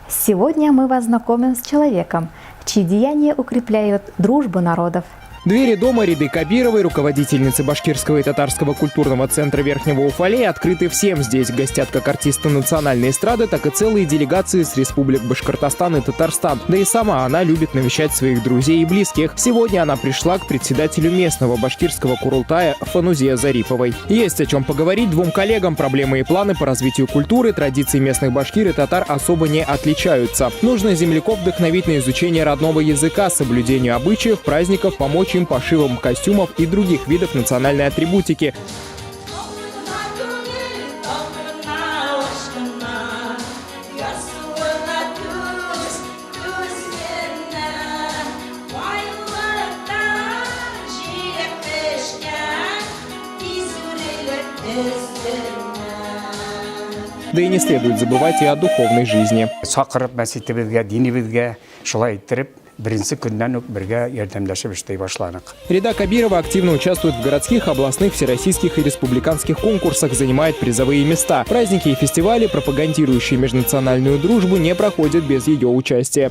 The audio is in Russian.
Сегодня мы вас знакомим с человеком, чьи деяния укрепляют дружбу народов. Двери дома Риды Кабировой, руководительницы Башкирского и татарского культурного центра Верхнего Уфалея, открыты всем. Здесь гостят как артисты национальной эстрады, так и целые делегации с республик Башкортостан и Татарстан. Да и сама она любит навещать своих друзей и близких. Сегодня она пришла к председателю местного башкирского курултая Фанузе Зариповой. Есть о чем поговорить двум коллегам. Проблемы и планы по развитию культуры, традиций местных башкир и татар особо не отличаются. Нужно земляков вдохновить на изучение родного языка, соблюдению обычаев, праздников, помочь им пошивом костюмов и других видов национальной атрибутики. Да и не следует забывать и о духовной жизни. Рида Кабирова активно участвует в городских, областных, всероссийских и республиканских конкурсах, занимает призовые места. Праздники и фестивали, пропагандирующие межнациональную дружбу, не проходят без ее участия.